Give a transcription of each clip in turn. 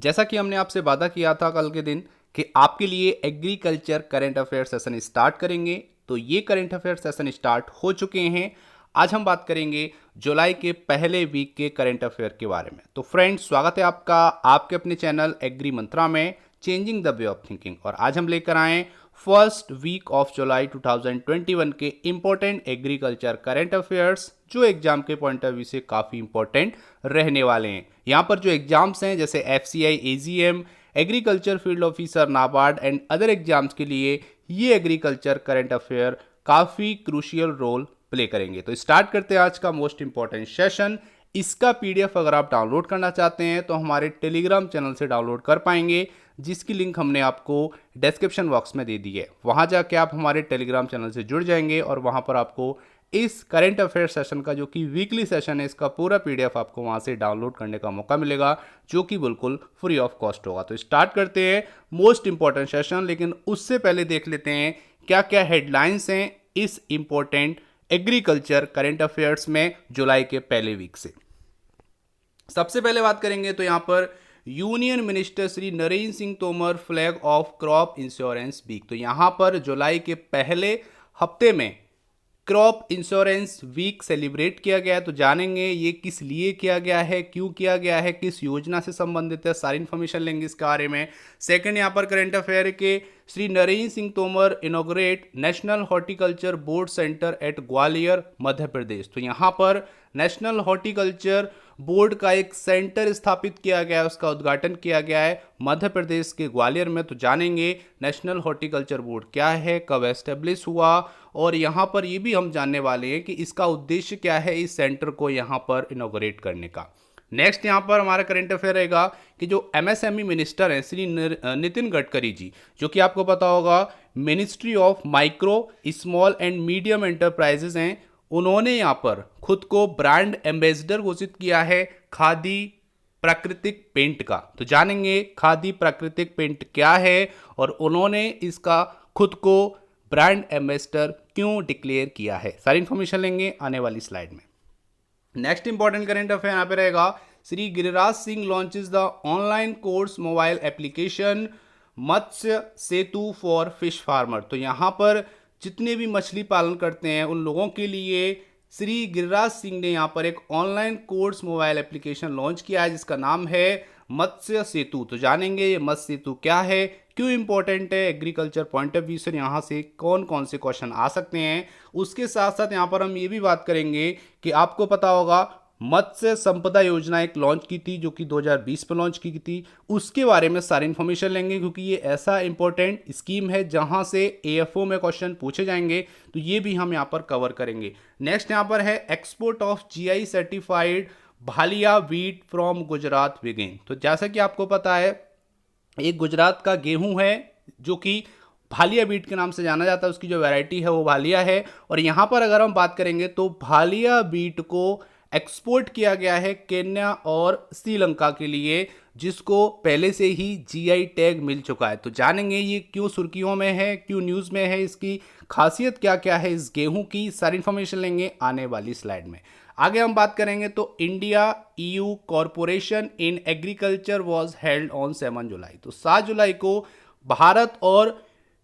जैसा कि हमने आपसे वादा किया था कल के दिन कि आपके लिए agriculture current affair session start करेंगे, तो ये करंट अफेयर सेशन स्टार्ट हो चुके हैं। आज हम बात करेंगे जुलाई के पहले वीक के करंट अफेयर के बारे में। तो फ्रेंड्स, स्वागत है आपका आपके अपने चैनल एग्री मंत्रा में, changing the way of thinking. और आज हम लेकर आए फर्स्ट वीक ऑफ जुलाई 2021 के इंपॉर्टेंट एग्रीकल्चर करंट अफेयर्स, जो एग्जाम के पॉइंट ऑफ व्यू से काफ़ी इंपॉर्टेंट रहने वाले हैं। यहाँ पर जो एग्जाम्स हैं जैसे FCI AGM, agriculture field officer NABARD and other exams के लिए ये एग्रीकल्चर करंट अफेयर काफ़ी क्रूशियल रोल प्ले करेंगे। तो स्टार्ट करते हैं आज का मोस्ट इंपॉर्टेंट सेशन। इसका PDF अगर आप डाउनलोड करना चाहते हैं तो हमारे टेलीग्राम चैनल से डाउनलोड कर पाएंगे, जिसकी लिंक हमने आपको डिस्क्रिप्शन बॉक्स में दे दी है। वहां जाके आप हमारे टेलीग्राम चैनल से जुड़ जाएंगे और वहां पर आपको इस करंट अफेयर सेशन का, जो कि वीकली सेशन है, इसका पूरा PDF आपको वहां से डाउनलोड करने का मौका मिलेगा, जो कि बिल्कुल फ्री ऑफ कॉस्ट होगा। तो स्टार्ट करते हैं मोस्ट इंपॉर्टेंट सेशन, लेकिन उससे पहले देख लेते हैं क्या क्या हेडलाइंस हैं इस इंपॉर्टेंट एग्रीकल्चर करंट अफेयर्स में जुलाई के पहले वीक से। सबसे पहले बात करेंगे तो यहां पर union minister Shri Narendra Singh Tomar flag off crop insurance week. तो यहां पर जुलाई के पहले हफ्ते में क्रॉप इंश्योरेंस वीक सेलिब्रेट किया गया है। तो जानेंगे ये किस लिए किया गया है, क्यों किया गया है, किस योजना से संबंधित है, सारी इन्फॉर्मेशन लेंगे इसके बारे में। सेकंड, यहाँ पर करंट अफेयर के Shri Narendra Singh Tomar inaugurate national horticulture board centre at Gwalior Madhya Pradesh. तो यहाँ पर नेशनल हॉर्टिकल्चर बोर्ड का एक सेंटर स्थापित किया गया है, उसका उद्घाटन किया गया है मध्य प्रदेश के ग्वालियर में। तो जानेंगे नेशनल हॉर्टिकल्चर बोर्ड क्या है, कब एस्टेब्लिश हुआ, और यहाँ पर ये भी हम जानने वाले हैं कि इसका उद्देश्य क्या है इस सेंटर को यहाँ पर इनॉग्रेट करने का। नेक्स्ट यहाँ पर हमारा करंट अफेयर रहेगा कि जो MSME मिनिस्टर हैं श्री नितिन गडकरी जी, जो कि आपको पता होगा ministry of micro small and medium enterprises हैं, उन्होंने यहाँ पर खुद को ब्रांड एम्बेसडर घोषित किया है खादी प्राकृतिक पेंट का। तो जानेंगे खादी प्राकृतिक पेंट क्या है और उन्होंने इसका खुद को ब्रांड एम्बेसडर क्यों डिक्लेयर किया है, सारी इंफॉर्मेशन लेंगे आने वाली स्लाइड में। नेक्स्ट इंपॉर्टेंट करंट अफेयर यहाँ पे रहेगा Shri Giriraj Singh launches the online course mobile application Matsya Setu for fish farmer. तो यहाँ पर जितने भी मछली पालन करते हैं उन लोगों के लिए श्री गिरिराज सिंह ने यहाँ पर एक online course mobile application launch किया है, जिसका नाम है मत्स्य सेतु। तो जानेंगे ये मत्स्य सेतु क्या है, क्यों इंपॉर्टेंट है एग्रीकल्चर पॉइंट ऑफ व्यू से, यहाँ से कौन कौन से क्वेश्चन आ सकते हैं। उसके साथ साथ यहाँ पर हम ये भी बात करेंगे कि आपको पता होगा मत्स्य संपदा योजना एक लॉन्च की थी, जो कि 2020 में लॉन्च की थी, उसके बारे में सारी इन्फॉर्मेशन लेंगे, क्योंकि ये ऐसा इंपॉर्टेंट स्कीम है जहां से AFO में क्वेश्चन पूछे जाएंगे, तो ये भी हम यहाँ पर कवर करेंगे। नेक्स्ट यहाँ पर है export of GI certified Bhalia wheat from Gujarat Wigan. तो जैसा कि आपको पता है एक गुजरात का गेहूं है जो कि भालिया बीट के नाम से जाना जाता है, उसकी जो वैरायटी है वो भालिया है। और यहाँ पर अगर हम बात करेंगे तो भालिया बीट को एक्सपोर्ट किया गया है केन्या और श्रीलंका के लिए, जिसको पहले से ही GI टैग मिल चुका है। तो जानेंगे ये क्यों सुर्खियों में है, क्यों न्यूज़ में है, इसकी खासियत क्या क्या है इस गेहूं की, सारी इन्फॉर्मेशन लेंगे आने वाली स्लाइड में। आगे हम बात करेंगे तो India EU corporation in agriculture was held on 7 जुलाई। तो 7 जुलाई को भारत और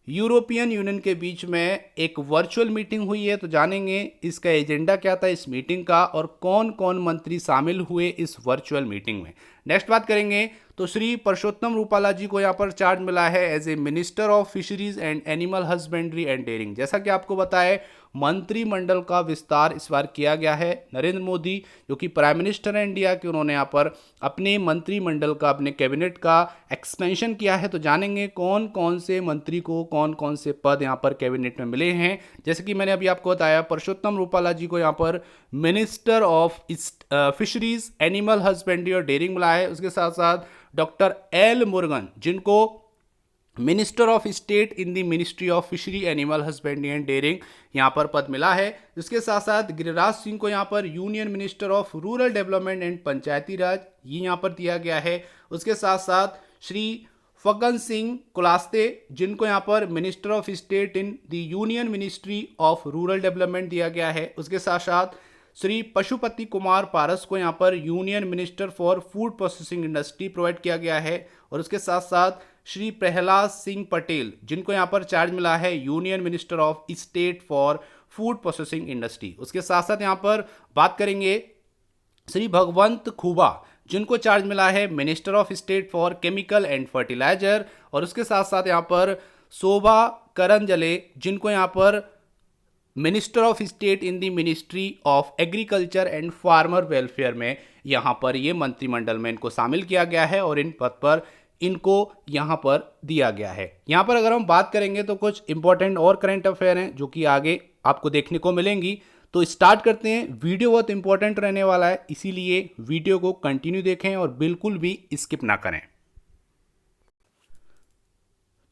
यूरोपियन यूनियन के बीच में एक वर्चुअल मीटिंग हुई है। तो जानेंगे इसका एजेंडा क्या था इस मीटिंग का और कौन कौन मंत्री शामिल हुए इस वर्चुअल मीटिंग में। नेक्स्ट बात करेंगे तो श्री परषोत्तम रूपाला जी को यहाँ पर चार्ज मिला है as a minister of fisheries and animal husbandry and dairying. जैसा कि आपको बताया मंत्रिमंडल का विस्तार इस बार किया गया है। नरेंद्र मोदी जो कि प्राइम मिनिस्टर है इंडिया के, उन्होंने यहाँ पर अपने मंत्रिमंडल का, अपने कैबिनेट का एक्सपेंशन किया है। तो जानेंगे कौन कौन से मंत्री को कौन कौन से पद यहाँ पर कैबिनेट में मिले हैं। जैसे कि मैंने अभी आपको बताया परषोत्तम रूपाला जी को यहाँ पर minister of fisheries animal husbandry और डेयरिंग मिला है। उसके साथ साथ डॉक्टर L मुरुगन जिनको minister of state in the ministry of fishery animal husbandry and dairying यहाँ पर पद मिला है। इसके साथ साथ गिरिराज सिंह को यहाँ पर union minister of rural development and Panchayati Raj ये यहाँ पर दिया गया है। उसके साथ साथ श्री फग्गन सिंह कुलास्ते जिनको यहाँ पर minister of state in the union ministry of rural development दिया गया है। उसके साथ साथ श्री पशुपति कुमार पारस को यहाँ पर union minister for food processing industry provide किया गया है। और उसके साथ साथ श्री प्रहलाद सिंह पटेल जिनको यहाँ पर चार्ज मिला है union minister of state for food processing industry. उसके साथ साथ यहाँ पर बात करेंगे श्री भगवंत खुबा जिनको चार्ज मिला है minister of state for chemical and fertilizer. और उसके साथ साथ यहाँ पर शोभा करंजले जिनको यहाँ पर minister of state in the ministry of agriculture and farmer welfare में यहाँ पर ये मंत्रिमंडल में इनको शामिल किया गया है और इन पद पर इनको यहाँ पर दिया गया है। यहाँ पर अगर हम बात करेंगे तो कुछ इंपॉर्टेंट और करंट अफेयर हैं जो कि आगे आपको देखने को मिलेंगी। तो स्टार्ट करते हैं। वीडियो बहुत इंपॉर्टेंट रहने वाला है, इसीलिए वीडियो को कंटिन्यू देखें और बिल्कुल भी स्किप ना करें।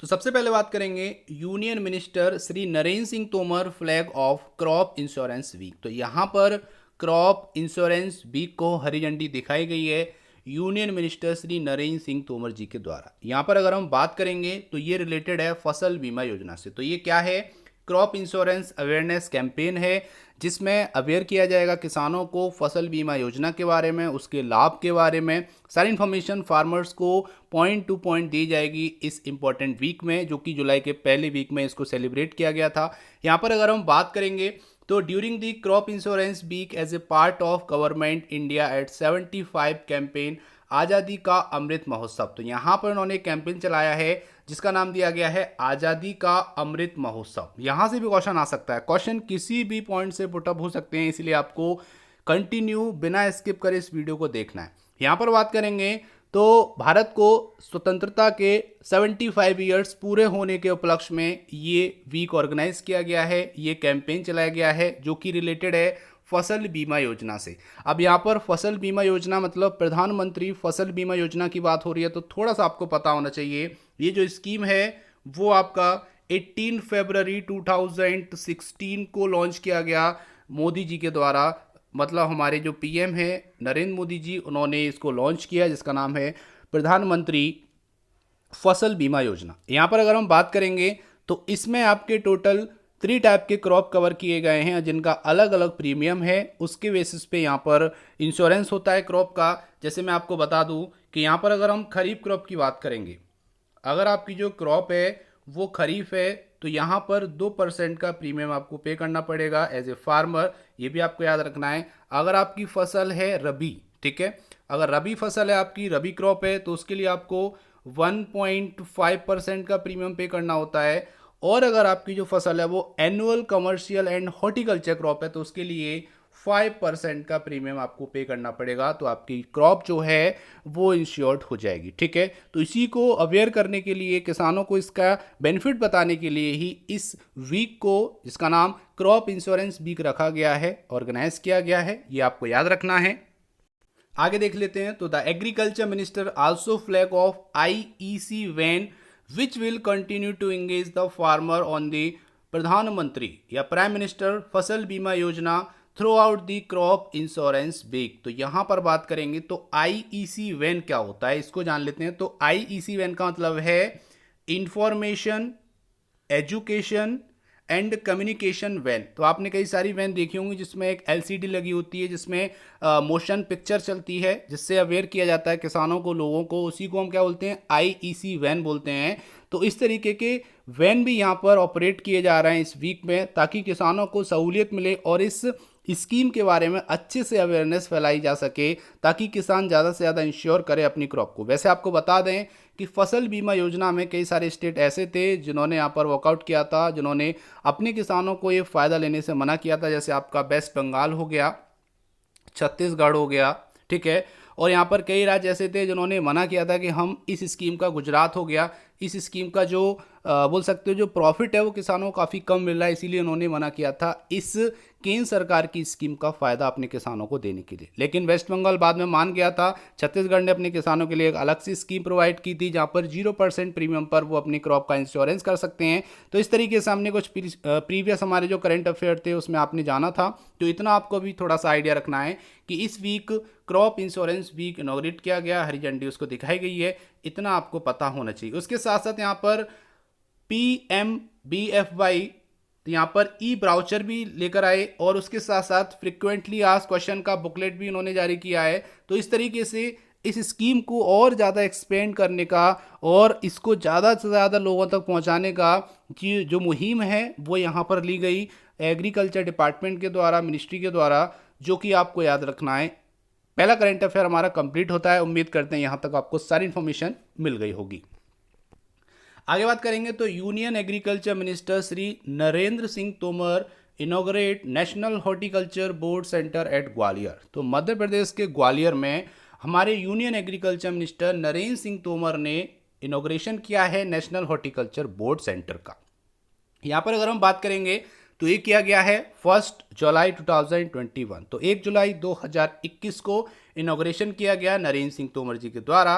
तो सबसे पहले बात करेंगे union minister Shri Narendra Singh Tomar flag off crop insurance week. तो यहाँ पर क्रॉप इंश्योरेंस वीक को हरी झंडी दिखाई गई है यूनियन मिनिस्टर श्री नरेंद्र सिंह तोमर जी के द्वारा। यहाँ पर अगर हम बात करेंगे तो ये रिलेटेड है फसल बीमा योजना से। तो ये क्या है? क्रॉप इंश्योरेंस अवेयरनेस कैंपेन है जिसमें अवेयर किया जाएगा किसानों को फसल बीमा योजना के बारे में, उसके लाभ के बारे में सारी इन्फॉर्मेशन फार्मर्स को पॉइंट टू पॉइंट दी जाएगी इस इम्पॉर्टेंट वीक में, जो कि जुलाई के पहले वीक में इसको सेलिब्रेट किया गया था। यहाँ पर अगर हम बात करेंगे तो during the crop insurance week as a part of government India at 75 campaign Azadi Ka Amrit Mahotsav. तो यहाँ पर उन्होंने कैंपेन चलाया है जिसका नाम दिया गया है आज़ादी का अमृत महोत्सव। यहाँ से भी क्वेश्चन आ सकता है, क्वेश्चन किसी भी पॉइंट से पुटअप हो सकते हैं, इसलिए आपको कंटिन्यू बिना स्किप करे इस वीडियो को देखना है। यहाँ पर बात करेंगे तो भारत को स्वतंत्रता के 75 ईयर्स पूरे होने के उपलक्ष्य में ये वीक ऑर्गेनाइज किया गया है, ये कैंपेन चलाया गया है जो कि रिलेटेड है फसल बीमा योजना से। अब यहाँ पर फसल बीमा योजना मतलब प्रधानमंत्री फसल बीमा योजना की बात हो रही है, तो थोड़ा सा आपको पता होना चाहिए ये जो स्कीम है वो आपका 18 फरवरी 2016 को लॉन्च किया गया मोदी जी के द्वारा। मतलब हमारे जो पीएम है नरेंद्र मोदी जी, उन्होंने इसको लॉन्च किया जिसका नाम है प्रधानमंत्री फसल बीमा योजना। यहाँ पर अगर हम बात करेंगे तो इसमें आपके टोटल 3 टाइप के क्रॉप कवर किए गए हैं जिनका अलग अलग प्रीमियम है, उसके बेसिस पे यहाँ पर इंश्योरेंस होता है क्रॉप का। जैसे मैं आपको बता दूं कि यहाँ पर अगर हम खरीफ क्रॉप की बात करेंगे, अगर आपकी जो क्रॉप है वो खरीफ है तो यहाँ पर 2% का प्रीमियम आपको पे करना पड़ेगा एज ए फार्मर, ये भी आपको याद रखना है। अगर आपकी फसल है रबी, ठीक है, अगर रबी फसल है आपकी, रबी क्रॉप है, तो उसके लिए आपको 1.5% का प्रीमियम पे करना होता है। और अगर आपकी जो फसल है वो annual commercial and horticulture crop है तो उसके लिए 5% का प्रीमियम आपको पे करना पड़ेगा, तो आपकी क्रॉप जो है वो इंश्योर्ड हो जाएगी। ठीक है, तो इसी को अवेयर करने के लिए, किसानों को इसका बेनिफिट बताने के लिए ही इस वीक को, जिसका नाम क्रॉप इंश्योरेंस वीक रखा गया है, ऑर्गेनाइज किया गया है, ये आपको याद रखना है। आगे देख लेते हैं। तो the agriculture minister also flag off IEC van which will continue to engage the farmer on the प्रधानमंत्री या prime minister Fasal Bima Yojana through the crop insurance week. तो यहाँ पर बात करेंगे तो IEC वैन क्या होता है इसको जान लेते हैं। तो IEC वैन का मतलब है information education and communication when. तो आपने कई सारी वैन देखी होंगी जिसमें एक LCD लगी होती है, जिसमें मोशन पिक्चर चलती है, जिससे अवेयर किया जाता है किसानों को, लोगों को, उसी को हम क्या बोलते हैं? IEC वैन बोलते हैं। तो इस तरीके के वैन भी यहाँ पर ऑपरेट किए जा रहे हैं इस वीक में, ताकि किसानों को सहूलियत मिले और इस स्कीम के बारे में अच्छे से अवेयरनेस फैलाई जा सके, ताकि किसान ज़्यादा से ज़्यादा इंश्योर करे अपनी क्रॉप को। वैसे आपको बता दें कि फसल बीमा योजना में कई सारे स्टेट ऐसे थे जिन्होंने यहाँ पर वॉकआउट किया था, जिन्होंने अपने किसानों को ये फ़ायदा लेने से मना किया था। जैसे आपका वेस्ट बंगाल हो गया, छत्तीसगढ़ हो गया, ठीक है, और यहाँ पर कई राज्य ऐसे थे जिन्होंने मना किया था कि हम इस स्कीम का, गुजरात हो गया, इस स्कीम का जो बोल सकते हो जो प्रॉफिट है वो किसानों को काफ़ी कम मिल रहा है, इसीलिए उन्होंने मना किया था इस केंद्र सरकार की स्कीम का फ़ायदा अपने किसानों को देने के लिए। लेकिन वेस्ट बंगाल बाद में मान गया था। छत्तीसगढ़ ने अपने किसानों के लिए एक अलग सी स्कीम प्रोवाइड की थी जहाँ पर 0% प्रीमियम पर वो अपनी क्रॉप का इंश्योरेंस कर सकते हैं। तो इस तरीके से हमने कुछ प्रीवियस हमारे जो करंट अफेयर थे उसमें आपने जाना था। तो इतना आपको भी थोड़ा सा आइडिया रखना है कि इस week crop insurance week inaugurate किया गया, हरी झंडी उसको दिखाई गई है, इतना आपको पता होना चाहिए। उसके साथ साथ यहाँ पर PMBFY तो यहाँ पर ई ब्राउचर भी लेकर आए और उसके साथ साथ फ्रिक्वेंटली आस्क्ड क्वेश्चन का बुकलेट भी उन्होंने जारी किया है। तो इस तरीके से इस स्कीम को और ज़्यादा एक्सपेंड करने का और इसको ज़्यादा से ज़्यादा लोगों तक पहुँचाने का कि जो मुहिम है वो यहाँ पर ली गई एग्रीकल्चर डिपार्टमेंट के द्वारा, मिनिस्ट्री के द्वारा, जो कि आपको याद रखना है। पहला करंट अफेयर हमारा कंप्लीट होता है। उम्मीद करते हैं यहाँ तक आपको सारी इन्फॉर्मेशन मिल गई होगी। आगे बात करेंगे तो union agriculture minister Shri Narendra Singh Tomar inaugurate national horticulture board centre at Gwalior. तो मध्य प्रदेश के ग्वालियर में हमारे union agriculture minister Narendra Singh Tomar ने इनॉग्रेशन किया है नेशनल हॉर्टिकल्चर बोर्ड सेंटर का। यहाँ पर अगर हम बात करेंगे तो ये किया गया है 1 जुलाई 2021। तो 1 जुलाई 2021 को इनॉग्रेशन किया गया नरेंद्र सिंह तोमर जी के द्वारा।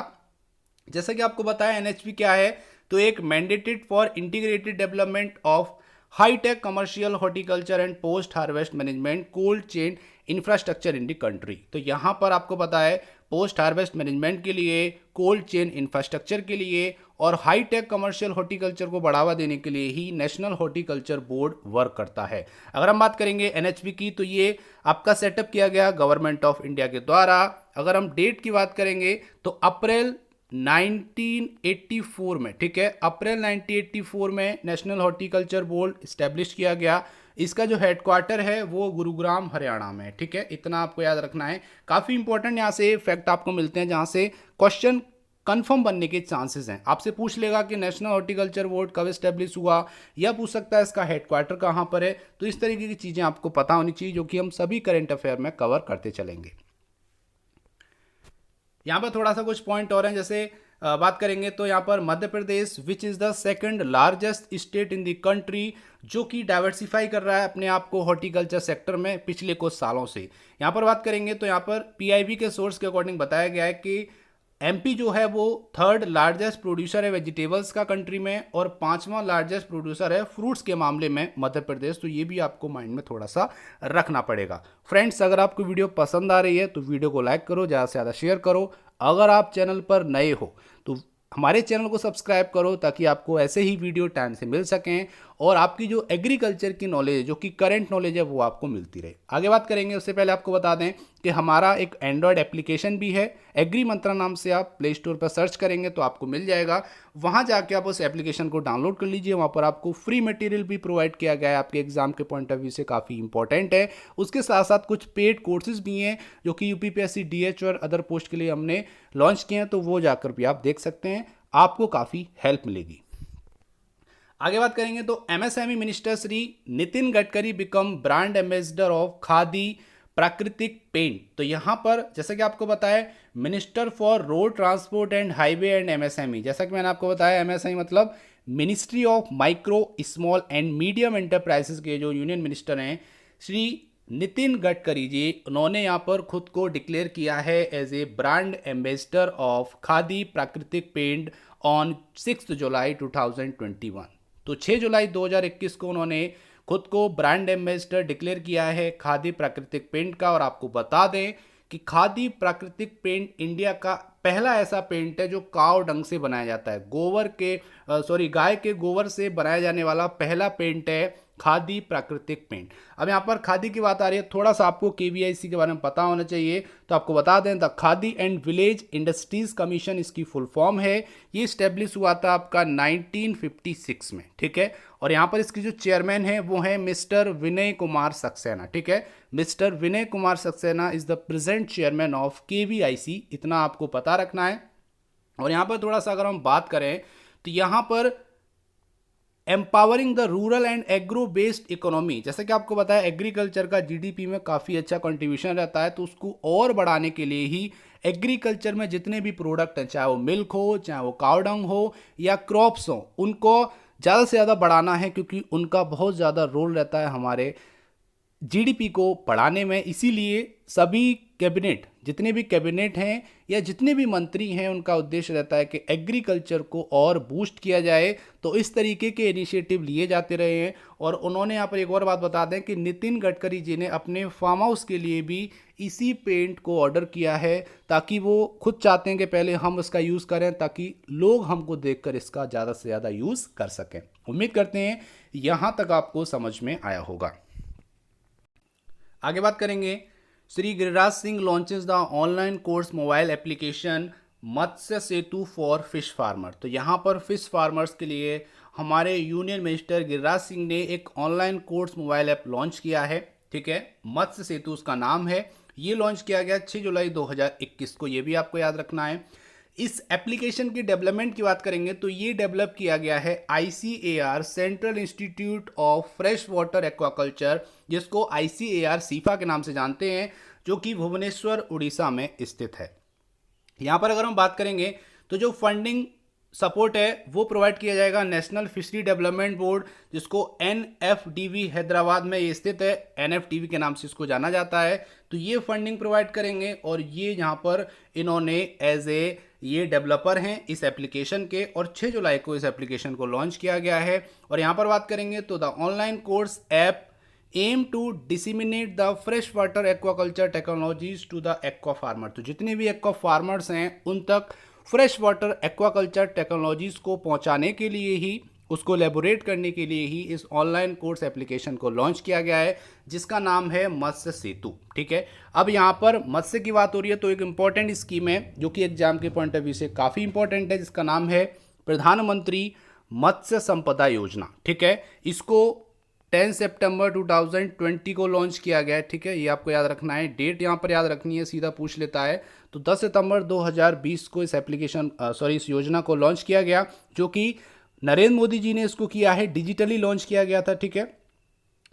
जैसा कि आपको बताया एनएचपी क्या है, तो एक mandated for integrated development of high tech commercial horticulture and post harvest management cold chain infrastructure in the country. तो यहाँ पर आपको पता है पोस्ट हार्वेस्ट मैनेजमेंट के लिए, कोल्ड चेन इंफ्रास्ट्रक्चर के लिए और हाईटेक कमर्शियल हॉर्टिकल्चर को बढ़ावा देने के लिए ही नेशनल हॉर्टिकल्चर बोर्ड वर्क करता है। अगर हम बात करेंगे एनएचपी की, तो ये आपका सेटअप किया गया गवर्नमेंट ऑफ इंडिया के द्वारा। अगर हम डेट की बात करेंगे तो अप्रैल 1984 में, ठीक है, अप्रैल 1984 में नेशनल हॉर्टिकल्चर बोर्ड स्टैब्लिश किया गया। इसका जो हेडक्वार्टर है वो गुरुग्राम हरियाणा में, ठीक है, इतना आपको याद रखना है। काफ़ी इंपॉर्टेंट यहाँ से फैक्ट आपको मिलते हैं जहाँ से क्वेश्चन कंफर्म बनने के चांसेस हैं। आपसे पूछ लेगा कि नेशनल हॉर्टिकल्चर बोर्ड कब स्टैब्लिश हुआ, या पूछ सकता है इसका हेडक्वार्टर कहाँ पर है। तो इस तरीके की चीज़ें आपको पता होनी चाहिए, जो कि हम सभी करंट अफेयर में कवर करते चलेंगे। यहाँ पर थोड़ा सा कुछ पॉइंट और हैं, जैसे बात करेंगे तो यहाँ पर Madhya Pradesh which is the second largest state in the country, जो कि डाइवर्सिफाई कर रहा है अपने आप को हॉर्टिकल्चर सेक्टर में पिछले कुछ सालों से। यहाँ पर बात करेंगे तो यहाँ पर पीआईबी के सोर्स के अकॉर्डिंग बताया गया है कि एमपी जो है वो 3rd लार्जेस्ट प्रोड्यूसर है वेजिटेबल्स का कंट्री में और 5वां लार्जेस्ट प्रोड्यूसर है फ्रूट्स के मामले में मध्य प्रदेश। तो ये भी आपको माइंड में थोड़ा सा रखना पड़ेगा। फ्रेंड्स, अगर आपको वीडियो पसंद आ रही है तो वीडियो को लाइक करो, ज़्यादा से ज़्यादा शेयर करो। अगर आप चैनल पर नए हो तो हमारे चैनल को सब्सक्राइब करो, ताकि आपको ऐसे ही वीडियो टाइम से मिल सकें और आपकी जो एग्रीकल्चर की नॉलेज, जो कि करंट नॉलेज है, वो आपको मिलती रहे। आगे बात करेंगे उससे पहले आपको बता दें कि हमारा एक एंड्रॉयड एप्लीकेशन भी है, एग्री मंत्रा नाम से आप प्ले स्टोर पर सर्च करेंगे तो आपको मिल जाएगा। वहाँ जाके आप उस एप्लीकेशन को डाउनलोड कर लीजिए। वहाँ पर आपको फ्री मटेरियल भी प्रोवाइड किया गया है, आपके एग्जाम के पॉइंट ऑफ व्यू से काफ़ी इंपॉर्टेंट है। उसके साथ साथ कुछ पेड कोर्सेज भी हैं जो कि यूपीपीएससी, डीएच और अदर पोस्ट के लिए हमने लॉन्च किए हैं, तो वो जाकर भी आप देख सकते हैं, आपको काफ़ी हेल्प मिलेगी। आगे बात करेंगे तो MSME minister Shri Nitin Gadkari become brand ambassador of Khadi Prakritik paint. तो यहाँ पर जैसा कि आपको बताया minister for road transport and highway and MSME, जैसा कि मैंने आपको बताया एमएसएमई मतलब ministry of micro small and medium enterprises के जो यूनियन मिनिस्टर हैं श्री नितिन गडकरी जी, उन्होंने यहाँ पर खुद को डिक्लेयर किया है as a brand ambassador of Khadi Prakritik paint on 6 जुलाई 2021। तो 6 जुलाई 2021 को उन्होंने खुद को ब्रांड एम्बेसडर डिक्लेयर किया है खादी प्राकृतिक पेंट का। और आपको बता दें कि खादी प्राकृतिक पेंट इंडिया का पहला ऐसा पेंट है जो काव डंग से बनाया जाता है। गाय के गोबर से बनाया जाने वाला पहला पेंट है खादी प्राकृतिक पेंट। अब यहाँ पर खादी की बात आ रही है, थोड़ा सा आपको केवीआईसी के बारे में पता होना चाहिए। तो आपको बता दें the khadi and village industries commission इसकी फुल फॉर्म है। ये स्टेब्लिश हुआ था आपका 1956 में, ठीक है। और यहाँ पर इसकी जो चेयरमैन है वो है मिस्टर विनय कुमार सक्सेना, ठीक है। Mister Vinay Kumar Saxena is the present chairman of KVIC, इतना आपको पता रखना है। और यहाँ पर थोड़ा सा अगर हम बात करें तो यहाँ पर empowering the rural and agro based economy, जैसा कि आपको बताया एग्रीकल्चर का जीडीपी में काफ़ी अच्छा कंट्रीब्यूशन रहता है। तो उसको और बढ़ाने के लिए ही एग्रीकल्चर में जितने भी प्रोडक्ट हैं, चाहे वो मिल्क हो, चाहे वो काउडंग हो या क्रॉप्स हो, उनको ज़्यादा से ज़्यादा बढ़ाना है, क्योंकि उनका बहुत ज़्यादा रोल रहता है हमारे जीडीपी को बढ़ाने में। इसीलिए सभी कैबिनेट, जितने भी कैबिनेट हैं या जितने भी मंत्री हैं, उनका उद्देश्य रहता है कि एग्रीकल्चर को और बूस्ट किया जाए। तो इस तरीके के इनिशिएटिव लिए जाते रहे हैं। और उन्होंने यहाँ पर एक और बात बता दें कि नितिन गडकरी जी ने अपने फार्म हाउस के लिए भी इसी पेंट को ऑर्डर किया है, ताकि वो खुद चाहते हैं कि पहले हम इसका यूज़ करें, ताकि लोग हमको देखकर इसका ज़्यादा से ज़्यादा यूज़ कर सकें। उम्मीद करते हैं यहाँ तक आपको समझ में आया होगा। आगे बात करेंगे, Shri Giriraj Singh launches the online course mobile application Matsya Setu for fish farmer. तो यहाँ पर फिश फार्मर्स के लिए हमारे यूनियन मिनिस्टर गिरिराज सिंह ने एक online course mobile app launch किया है, ठीक है, मत्स्य सेतु उसका नाम है। ये लॉन्च किया गया 6 जुलाई 2021 को, ये भी आपको याद रखना है। इस एप्लीकेशन की डेवलपमेंट की बात करेंगे तो ये डेवलप किया गया है ICAR central institute of fresh water aquaculture, जिसको ICAR सीफा के नाम से जानते हैं, जो कि भुवनेश्वर उड़ीसा में स्थित है। यहाँ पर अगर हम बात करेंगे तो जो फंडिंग सपोर्ट है वो प्रोवाइड किया जाएगा नेशनल फिशरी डेवलपमेंट बोर्ड, जिसको NFDB हैदराबाद में ये स्थित है, NFDB के नाम से इसको जाना जाता है। तो ये फंडिंग प्रोवाइड करेंगे और ये यहाँ पर इन्होंने ये डेवलपर हैं इस एप्लीकेशन के, और 6 जुलाई को इस एप्लीकेशन को लॉन्च किया गया है। और यहाँ पर बात करेंगे तो the online course app aim to disseminate the fresh water aquaculture technologies to the aqua farmer. तो जितने भी एक्वा फार्मर्स हैं उन तक फ्रेश वाटर एक्वाकल्चर टेक्नोलॉजीज को पहुंचाने के लिए ही, उसको लेबोरेट करने के लिए ही इस ऑनलाइन कोर्स एप्लीकेशन को लॉन्च किया गया है, जिसका नाम है मत्स्य सेतु, ठीक है। अब यहाँ पर मत्स्य की बात हो रही है तो एक इंपॉर्टेंट स्कीम है जो कि एग्जाम के पॉइंट ऑफ व्यू से काफ़ी इंपॉर्टेंट है, जिसका नाम है प्रधानमंत्री मत्स्य संपदा योजना, ठीक है। इसको 10 सितंबर 2020 को लॉन्च किया गया है, ठीक है, ये आपको याद रखना है, डेट यहाँ पर याद रखनी है, सीधा पूछ लेता है। तो 10 सितंबर 2020 को इस इस योजना को लॉन्च किया गया, जो कि नरेंद्र मोदी जी ने इसको किया है, डिजिटली लॉन्च किया गया था, ठीक है,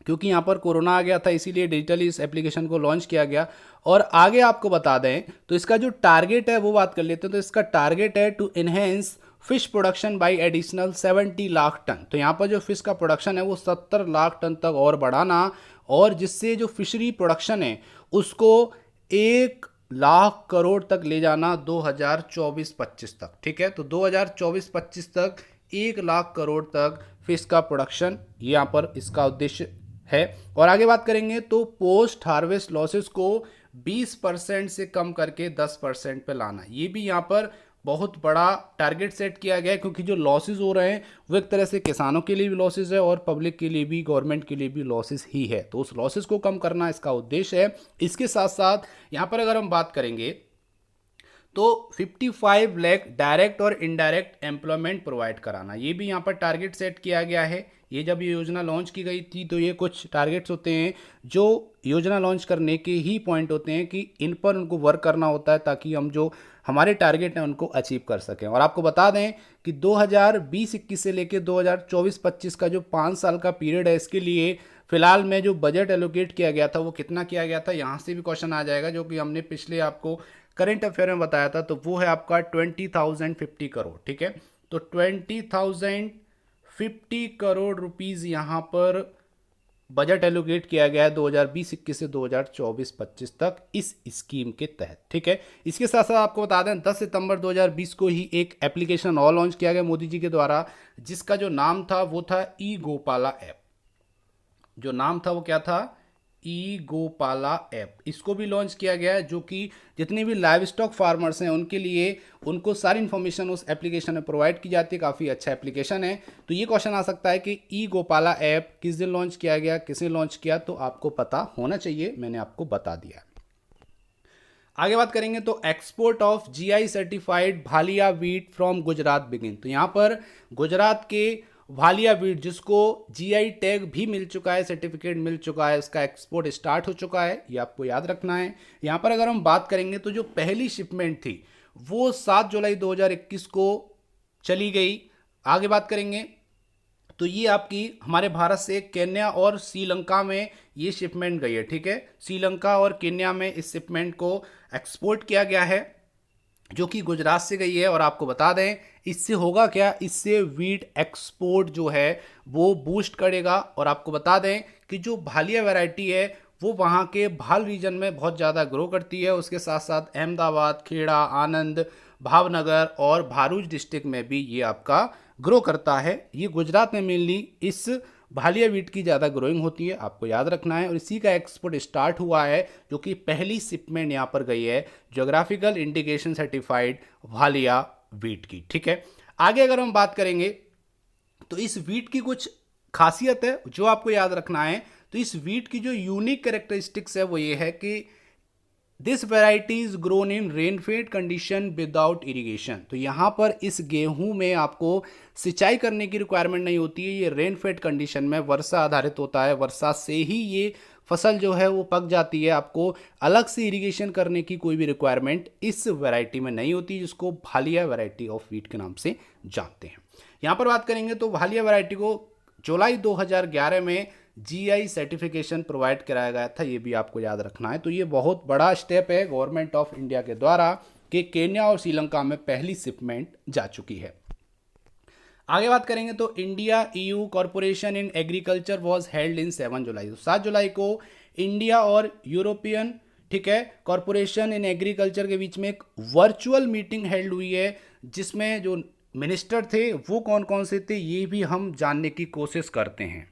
क्योंकि यहाँ पर कोरोना आ गया था, इसीलिए डिजिटली इस एप्लीकेशन को लॉन्च किया गया। और आगे आपको बता दें तो इसका जो टारगेट है वो बात कर लेते हैं। तो इसका टारगेट है to enhance fish production by additional 70 lakh ton. तो यहाँ पर जो फिश का प्रोडक्शन है वो 70 लाख टन तक और बढ़ाना, और जिससे जो फिशरी प्रोडक्शन है उसको 1 लाख करोड़ तक ले जाना 2024-25 तक, ठीक है। तो 2024-25 तक 1 लाख करोड़ तक फिश का प्रोडक्शन यहाँ पर इसका उद्देश्य है। और आगे बात करेंगे तो पोस्ट हार्वेस्ट लॉसेस को 20% से कम करके 10% पे लाना, ये भी यहाँ पर बहुत बड़ा टारगेट सेट किया गया है, क्योंकि जो लॉसेस हो रहे हैं वो एक तरह से किसानों के लिए भी लॉसेस है और पब्लिक के लिए भी, गवर्नमेंट के लिए भी लॉसेस ही है। तो उस लॉसेस को कम करना इसका उद्देश्य है। इसके साथ साथ यहाँ पर अगर हम बात करेंगे तो 55 लाख डायरेक्ट और इनडायरेक्ट एम्प्लॉयमेंट प्रोवाइड कराना, ये भी यहाँ पर टारगेट सेट किया गया है। ये जब ये योजना लॉन्च की गई थी तो ये कुछ टारगेट्स होते हैं जो योजना लॉन्च करने के ही पॉइंट होते हैं कि इन पर उनको वर्क करना होता है, ताकि हम जो हमारे टारगेट हैं उनको अचीव कर सकें। और आपको बता दें कि 2020-21 से लेकर 2024-25 का जो 5 साल का पीरियड है, इसके लिए फिलहाल में जो बजट एलोकेट किया गया था वो कितना किया गया था, यहाँ से भी क्वेश्चन आ जाएगा, जो कि हमने पिछले आपको करंट अफेयर में बताया था। तो वो है आपका 20,050 करोड़, ठीक है। तो 20,050 करोड़ रुपीज़ यहाँ पर बजट एलोकेट किया गया है 2020-21 से 2024-25 तक इस स्कीम के तहत, ठीक है। इसके साथ साथ आपको बता दें 10 सितंबर 2020 को ही एक एप्लीकेशन और लॉन्च किया गया मोदी जी के द्वारा, जिसका जो नाम था वो था ई गोपाला ऐप। जो नाम था वो क्या था, ई गोपाला ऐप। इसको भी लॉन्च किया गया है, जो कि जितने भी लाइव स्टॉक फार्मर्स हैं उनके लिए, उनको सारी इन्फॉर्मेशन उस एप्लीकेशन में प्रोवाइड की जाती है। काफ़ी अच्छा एप्लीकेशन है। तो ये क्वेश्चन आ सकता है कि ई गोपाला ऐप किस दिन लॉन्च किया गया, किसने लॉन्च किया, तो आपको पता होना चाहिए, मैंने आपको बता दिया। आगे बात करेंगे तो export of GI certified Bhalia wheat from Gujarat begin. तो यहाँ पर गुजरात के भालिया वीट, जिसको GI टैग भी मिल चुका है, सर्टिफिकेट मिल चुका है, इसका एक्सपोर्ट स्टार्ट हो चुका है, ये आपको याद रखना है। यहाँ पर अगर हम बात करेंगे तो जो पहली शिपमेंट थी वो 7 जुलाई 2021 को चली गई। आगे बात करेंगे तो ये आपकी हमारे भारत से केन्या और श्रीलंका में ये शिपमेंट गई है, ठीक है। श्रीलंका और केन्या में इस शिपमेंट को एक्सपोर्ट किया गया है, जो कि गुजरात से गई है। और आपको बता दें इससे होगा क्या, इससे वीट एक्सपोर्ट जो है वो बूस्ट करेगा। और आपको बता दें कि जो भालिया वैरायटी है वो वहाँ के भाल रीजन में बहुत ज़्यादा ग्रो करती है। उसके साथ साथ अहमदाबाद, खेड़ा, आनंद, भावनगर और भारूच डिस्ट्रिक्ट में भी ये आपका ग्रो करता है। ये गुजरात में मेनली इस भालिया वीट की ज़्यादा ग्रोइंग होती है, आपको याद रखना है। और इसी का एक्सपोर्ट स्टार्ट हुआ है, जो कि पहली शिपमेंट यहाँ पर गई है geographical indication certified Bhalia wheat की, ठीक है। आगे अगर हम बात करेंगे तो इस वीट की कुछ खासियत है जो आपको याद रखना है। तो इस वीट की जो यूनिक कैरेक्टरिस्टिक्स है वो ये है कि this variety is grown in rainfed condition without irrigation. तो यहाँ पर इस गेहूं में आपको सिंचाई करने की रिक्वायरमेंट नहीं होती है, ये रेनफेड कंडीशन में वर्षा आधारित होता है, वर्षा से ही ये फसल जो है वो पक जाती है। आपको अलग से इरिगेशन करने की कोई भी रिक्वायरमेंट इस वैरायटी में नहीं होती, जिसको भालिया वैरायटी ऑफ वीट के नाम से जानते हैं। यहाँ पर बात करेंगे तो भालिया वैरायटी को जुलाई 2011 में जीआई सर्टिफिकेशन प्रोवाइड कराया गया था, ये भी आपको याद रखना है। तो ये बहुत बड़ा स्टेप है गवर्नमेंट ऑफ इंडिया के द्वारा कि केन्या और श्रीलंका में पहली शिपमेंट जा चुकी है। आगे बात करेंगे तो India EU corporation in agriculture was held in 7 जुलाई। तो 7 जुलाई को इंडिया और यूरोपियन, ठीक है, कॉरपोरेशन इन एग्रीकल्चर के बीच में एक वर्चुअल मीटिंग हेल्ड हुई है, जिसमें जो मिनिस्टर थे वो कौन कौन से थे ये भी हम जानने की कोशिश करते हैं।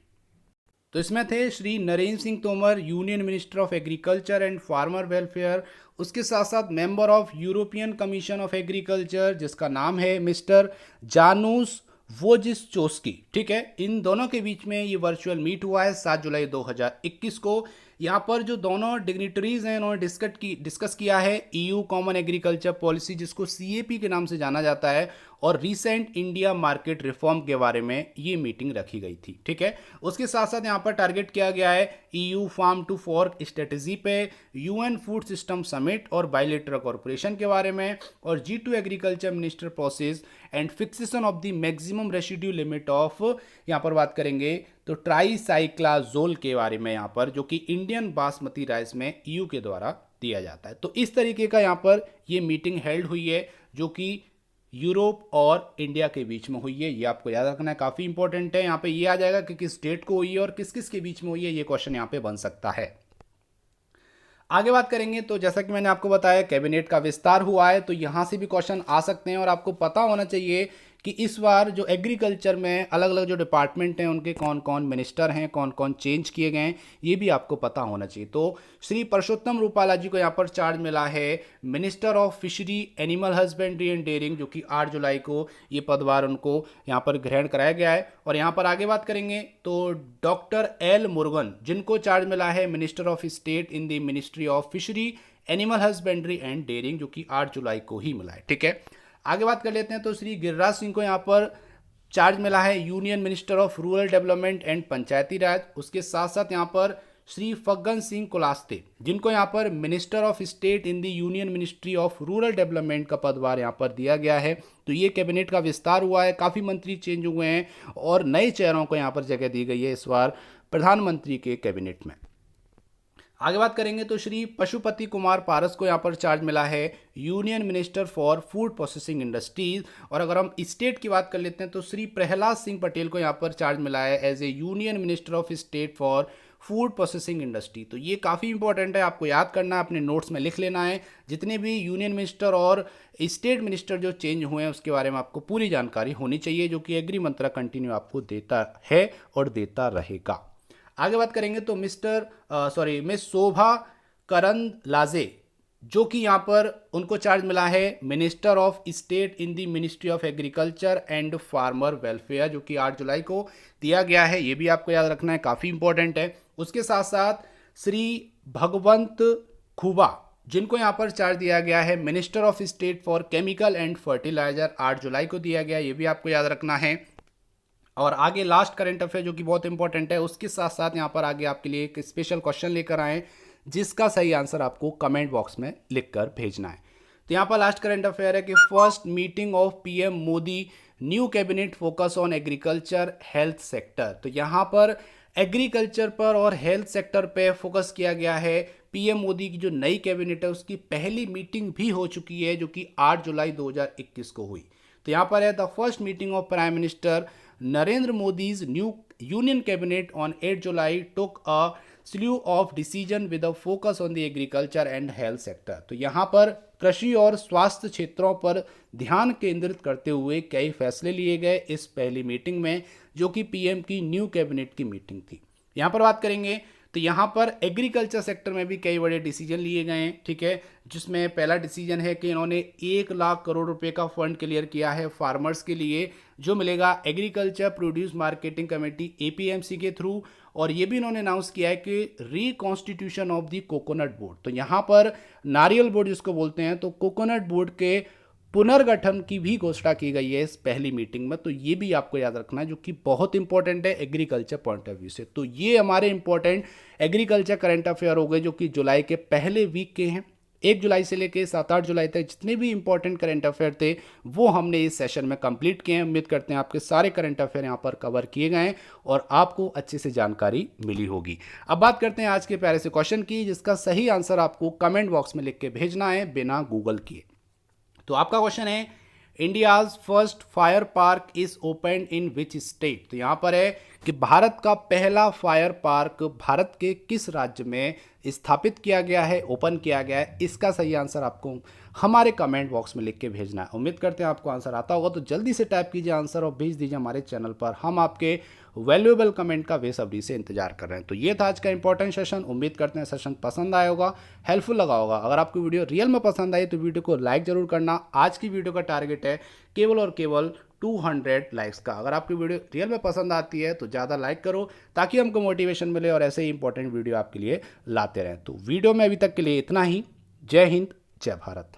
तो इसमें थे Shri Narendra Singh Tomar, union minister of agriculture and farmer welfare, उसके साथ साथ member of European commission of agriculture जिसका नाम है मिस्टर जानूस वोजिस्चोस्की, ठीक है। इन दोनों के बीच में ये वर्चुअल मीट हुआ है 7 जुलाई 2021 को। यहाँ पर जो दोनों डिग्निटरीज हैं उन्होंने डिस्कस किया है ईयू कॉमन एग्रीकल्चर पॉलिसी, जिसको सीएपी के नाम से जाना जाता है, और रीसेंट इंडिया मार्केट रिफॉर्म के बारे में ये मीटिंग रखी गई थी, ठीक है। उसके साथ साथ यहाँ पर टारगेट किया गया है EU farm to fork strategy पे, यूएन फूड सिस्टम समिट और बायलेटरल कॉर्पोरेशन के बारे में, और G2 agriculture minister process and fixation of the maximum residue limit of, यहाँ पर बात करेंगे तो ट्राईसाइक्लाजोल के बारे में, यहाँ पर जो कि इंडियन बासमती राइस में ईयू के द्वारा दिया जाता है। तो इस तरीके का यहाँ पर ये मीटिंग हेल्ड हुई है जो कि यूरोप और इंडिया के बीच में हुई है, ये आपको याद रखना है, काफ़ी इंपॉर्टेंट है। यहाँ पे ये आ जाएगा कि किस डेट को हुई है और किस किस के बीच में हुई है, ये क्वेश्चन यहाँ पे बन सकता है। आगे बात करेंगे तो जैसा कि मैंने आपको बताया कैबिनेट का विस्तार हुआ है, तो यहाँ से भी क्वेश्चन आ सकते हैं और आपको पता होना चाहिए कि इस बार जो एग्रीकल्चर में अलग अलग जो डिपार्टमेंट हैं उनके कौन कौन मिनिस्टर हैं, कौन कौन चेंज किए गए हैं, ये भी आपको पता होना चाहिए। तो श्री परसोत्तम रूपाला जी को यहाँ पर चार्ज मिला है minister of fishery, animal husbandry and dairying, जो कि 8 जुलाई को ये पदभार उनको यहाँ पर ग्रहण कराया गया है। और यहाँ पर आगे बात करेंगे तो डॉक्टर एल मुरुगन जिनको चार्ज मिला है minister of state in the ministry of fishery, animal husbandry and dairying, जो कि 8 जुलाई को ही मिला है, ठीक है। आगे बात कर लेते हैं तो श्री गिरिराज सिंह को यहाँ पर चार्ज मिला है union minister of rural development and Panchayati Raj. उसके साथ साथ यहाँ पर श्री फग्गन सिंह कुलास्ते जिनको यहाँ पर minister of state in the union ministry of rural development का पदभार यहाँ पर दिया गया है। तो ये कैबिनेट का विस्तार हुआ है, काफ़ी मंत्री चेंज हुए हैं और नए चेहरों को यहाँ पर जगह दी गई है इस बार प्रधानमंत्री के कैबिनेट में। आगे बात करेंगे तो श्री पशुपति कुमार पारस को यहाँ पर चार्ज मिला है union minister for food processing industries. और अगर हम स्टेट की बात कर लेते हैं तो श्री प्रहलाद सिंह पटेल को यहाँ पर चार्ज मिला है as a union minister of state for food processing industry. तो ये काफ़ी इंपॉर्टेंट है, आपको याद करना है, अपने नोट्स में लिख लेना है। जितने भी यूनियन मिनिस्टर और स्टेट मिनिस्टर जो चेंज हुए हैं उसके बारे में आपको पूरी जानकारी होनी चाहिए, जो कि एग्री मंत्रा कंटिन्यू आपको देता है और देता रहेगा। आगे बात करेंगे तो मिस शोभा करंदलाजे जो कि यहाँ पर उनको चार्ज मिला है minister of state in the ministry of agriculture and farmer welfare, जो कि 8 जुलाई को दिया गया है, ये भी आपको याद रखना है, काफ़ी इंपॉर्टेंट है। उसके साथ साथ श्री भगवंत खुबा जिनको यहाँ पर चार्ज दिया गया है minister of state for chemical and fertilizer, 8 जुलाई को दिया गया, ये भी आपको याद रखना है। और आगे लास्ट करंट अफेयर जो कि बहुत इंपॉर्टेंट है, उसके साथ साथ यहाँ पर आगे आपके लिए एक स्पेशल क्वेश्चन लेकर आए जिसका सही आंसर आपको कमेंट बॉक्स में लिखकर भेजना है। तो यहाँ पर लास्ट करंट अफेयर है कि first meeting of PM Modi new cabinet focus on agriculture health sector. तो यहाँ पर एग्रीकल्चर पर और हेल्थ सेक्टर पे फोकस किया गया है। पीएम मोदी की जो नई कैबिनेट है उसकी पहली मीटिंग भी हो चुकी है जो कि 8 जुलाई 2021 को हुई। तो यहाँ पर है the first meeting of prime minister Narendra Modi's new union cabinet on 8 July took a स्लू of decision with a focus on the agriculture and health sector. तो यहाँ पर कृषि और स्वास्थ्य क्षेत्रों पर ध्यान केंद्रित करते हुए कई फैसले लिए गए इस पहली मीटिंग में, जो कि पीएम की न्यू कैबिनेट की मीटिंग थी। यहाँ पर बात करेंगे तो यहाँ पर एग्रीकल्चर सेक्टर में भी कई बड़े डिसीजन लिए गए हैं, ठीक है, जिसमें पहला डिसीजन है कि इन्होंने 1 लाख करोड़ रुपए का फंड क्लियर किया है फार्मर्स के लिए, जो मिलेगा agriculture produce marketing committee APMC के थ्रू। और ये भी इन्होंने अनाउंस किया है कि reconstitution of the coconut board, तो यहाँ पर नारियल बोर्ड जिसको बोलते हैं, तो कोकोनट बोर्ड के पुनर्गठन की भी घोषणा की गई है इस पहली मीटिंग में। तो ये भी आपको याद रखना है, जो कि बहुत इंपॉर्टेंट है एग्रीकल्चर पॉइंट ऑफ व्यू से। तो ये हमारे इंपॉर्टेंट एग्रीकल्चर करंट अफेयर हो गए, जो कि जुलाई के पहले वीक के हैं। 1 जुलाई से लेकर 7-8 जुलाई तक जितने भी इंपॉर्टेंट करंट अफेयर थे वो हमने इस सेशन में कंप्लीट किए हैं। उम्मीद करते हैं आपके सारे करंट अफेयर यहाँ पर कवर किए गए हैं और आपको अच्छे से जानकारी मिली होगी। अब बात करते हैं आज के प्यारे से क्वेश्चन की, जिसका सही आंसर आपको कमेंट बॉक्स में लिख के भेजना है बिना गूगल किए। तो आपका क्वेश्चन है, India's first fire park is open in which state. तो यहां पर है कि भारत का पहला फायर पार्क भारत के किस राज्य में स्थापित किया गया है, ओपन किया गया है। इसका सही आंसर आपको हमारे कमेंट बॉक्स में लिख के भेजना है। उम्मीद करते हैं आपको आंसर आता होगा, तो जल्दी से टाइप कीजिए आंसर और भेज दीजिए हमारे चैनल पर। हम आपके वैल्यूएबल कमेंट का बेसब्री से इंतजार कर रहे हैं। तो ये था आज का इंपॉर्टेंट सेशन। उम्मीद करते हैं सेशन पसंद आया होगा, हेल्पफुल लगा होगा। अगर आपको वीडियो रियल में पसंद आई तो वीडियो को लाइक जरूर करना। आज की वीडियो का टारगेट है केवल और केवल 200 लाइक्स का। अगर आपकी वीडियो रियल में पसंद आती है तो ज़्यादा लाइक करो, ताकि हमको मोटिवेशन मिले और ऐसे ही इंपॉर्टेंट वीडियो आपके लिए लाते रहें। तो वीडियो में अभी तक के लिए इतना ही। जय हिंद, जय भारत।